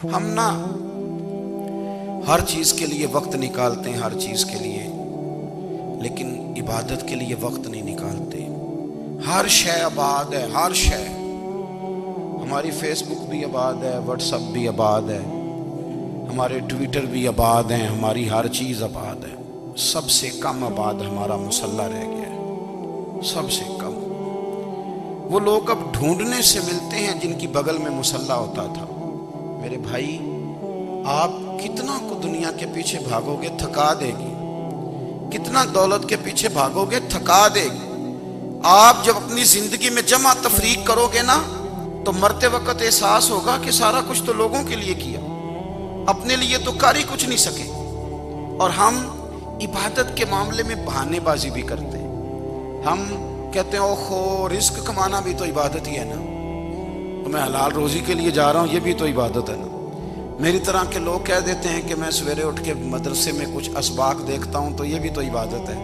ہم نا ہر چیز کے لیے وقت نکالتے ہیں، ہر چیز کے لیے، لیکن عبادت کے لیے وقت نہیں نکالتے۔ ہر شے آباد ہے، ہر شے، ہماری فیس بک بھی آباد ہے، واٹس ایپ بھی آباد ہے، ہمارے ٹویٹر بھی آباد ہیں، ہماری ہر چیز آباد ہے۔ سب سے کم آباد ہمارا مصلی رہ گیا ہے، سب سے کم۔ وہ لوگ اب ڈھونڈنے سے ملتے ہیں جن کی بغل میں مصلی ہوتا تھا۔ میرے بھائی، آپ کتنا کو دنیا کے پیچھے بھاگو گے تھکا دے گی، کتنا دولت کے پیچھے بھاگو گے تھکا دے گی۔ آپ جب اپنی زندگی میں جمع تفریق کرو گے نا تو مرتے وقت احساس ہوگا کہ سارا کچھ تو لوگوں کے لیے کیا، اپنے لیے تو کر ہی کچھ نہیں سکے۔ اور ہم عبادت کے معاملے میں بہانے بازی بھی کرتے ہیں۔ ہم کہتے ہیں اوہو، رزق کمانا بھی تو عبادت ہی ہے نا، تو میں حلال روزی کے لیے جا رہا ہوں، یہ بھی تو عبادت ہے نا۔ میری طرح کے لوگ کہہ دیتے ہیں کہ میں سویرے اٹھ کے مدرسے میں کچھ اسباق دیکھتا ہوں تو یہ بھی تو عبادت ہے،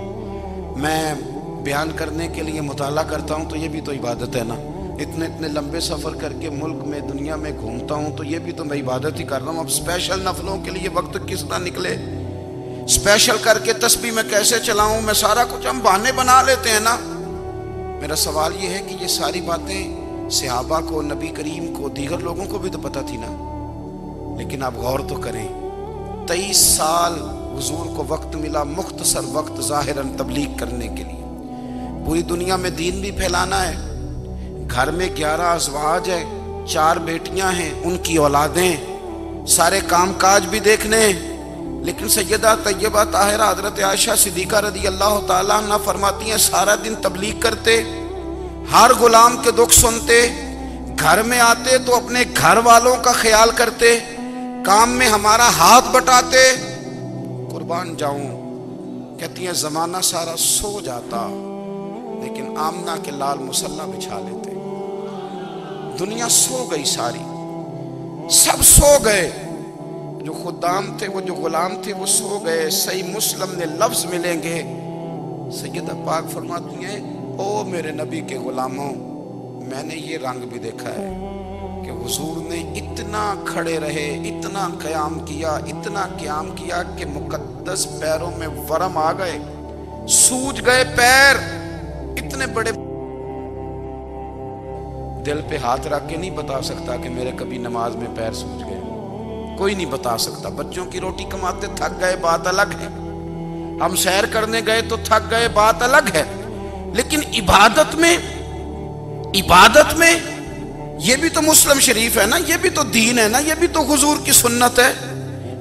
میں بیان کرنے کے لیے مطالعہ کرتا ہوں تو یہ بھی تو عبادت ہے نا، اتنے لمبے سفر کر کے ملک میں دنیا میں گھومتا ہوں تو یہ بھی تو میں عبادت ہی کر رہا ہوں۔ اب اسپیشل نفلوں کے لیے وقت کس طرح نکلے، اسپیشل کر کے تسبیح میں کیسے چلاؤں، میں سارا کچھ، ہم بہانے بنا لیتے ہیں نا۔ میرا سوال یہ ہے کہ یہ ساری باتیں صحابہ کو، نبی کریم کو، دیگر لوگوں کو بھی تو پتہ تھی نا، لیکن آپ غور تو کریں، 23 سال حضور کو وقت ملا، مختصر وقت ظاہراً تبلیغ کرنے کے لیے، پوری دنیا میں دین بھی پھیلانا ہے۔ گھر میں 11 ازواج ہے، 4 بیٹیاں ہیں، ان کی اولادیں، سارے کام کاج بھی دیکھنے ہیں، لیکن سیدہ طیبہ طاہرہ حضرت عائشہ صدیقہ رضی اللہ تعالیٰ عنہ فرماتی ہیں سارا دن تبلیغ کرتے، ہر غلام کے دکھ سنتے، گھر میں آتے تو اپنے گھر والوں کا خیال کرتے، کام میں ہمارا ہاتھ بٹاتے۔ قربان جاؤں، کہتی ہیں زمانہ سارا سو جاتا لیکن آمنہ کے لال مصلی بچھا لیتے۔ دنیا سو گئی، ساری سب سو گئے، جو خدام تھے، وہ جو غلام تھے وہ سو گئے۔ صحیح مسلم میں لفظ ملیں گے، سیدہ پاک فرماتی ہیں او میرے نبی کے غلاموں، میں نے یہ رنگ بھی دیکھا ہے کہ حضور نے اتنا کھڑے رہے، اتنا قیام کیا، اتنا قیام کیا کہ مقدس پیروں میں ورم آ گئے، سوج گئے پیر، اتنے بڑے۔ دل پہ ہاتھ رکھ کے نہیں بتا سکتا کہ میرے کبھی نماز میں پیر سوج گئے، کوئی نہیں بتا سکتا۔ بچوں کی روٹی کماتے تھک گئے، بات الگ ہے، ہم سیر کرنے گئے تو تھک گئے، بات الگ ہے، لیکن عبادت میں یہ بھی تو مسلم شریف ہے نا، یہ بھی تو دین ہے نا، یہ بھی تو حضور کی سنت ہے،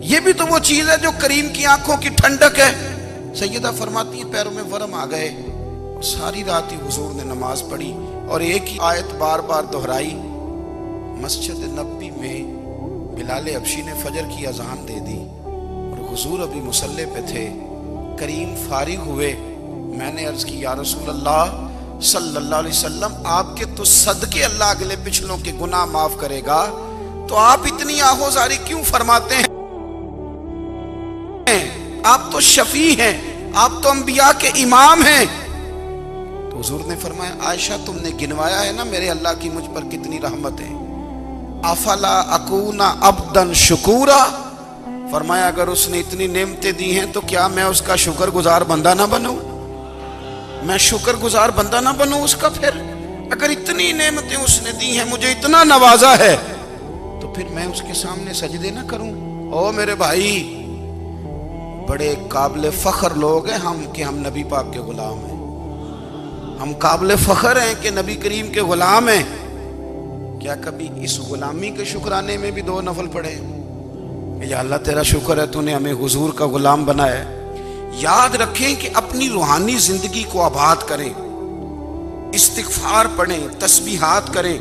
یہ بھی تو وہ چیز ہے جو کریم کی آنکھوں کی ٹھنڈک ہے۔ سیدہ فرماتی ہیں پیروں میں ورم آ گئے، ساری رات ہی حضور نے نماز پڑھی اور ایک ہی آیت بار بار دہرائی۔ مسجد نبوی میں بلال حبشی نے فجر کی اذان دے دی اور حضور ابھی مصلی پہ تھے، کریم فارغ ہوئے، میں نے عرض کی یا رسول اللہ صلی اللہ علیہ وسلم، آپ کے تو صدقے اللہ اگلے پچھلوں کے گناہ معاف کرے گا، تو آپ اتنی آہوزاری کیوں فرماتے ہیں؟ آپ تو شفیع ہیں، آپ تو انبیاء کے امام ہیں۔ تو حضور نے فرمایا عائشہ تم نے گنوایا ہے نا میرے اللہ کی مجھ پر کتنی رحمت ہے، افلا اکون عبدا شکورا، فرمایا اگر اس نے اتنی نعمتیں دی ہیں تو کیا میں اس کا شکر گزار بندہ نہ بنوں، میں شکر گزار بندہ نہ بنوں اس کا؟ پھر اگر اتنی نعمتیں اس نے دی ہیں، مجھے اتنا نوازا ہے، تو پھر میں اس کے سامنے سجدے نہ کروں؟ او میرے بھائی، بڑے قابل فخر لوگ ہیں ہم کہ ہم نبی پاک کے غلام ہیں، ہم قابل فخر ہیں کہ نبی کریم کے غلام ہیں۔ کیا کبھی اس غلامی کے شکرانے میں بھی 2 نفل پڑھے کہ یا اللہ تیرا شکر ہے تو نے ہمیں حضور کا غلام بنایا ہے؟ یاد رکھیں کہ اپنی روحانی زندگی کو آباد کریں، استغفار پڑھیں، تسبیحات کریں،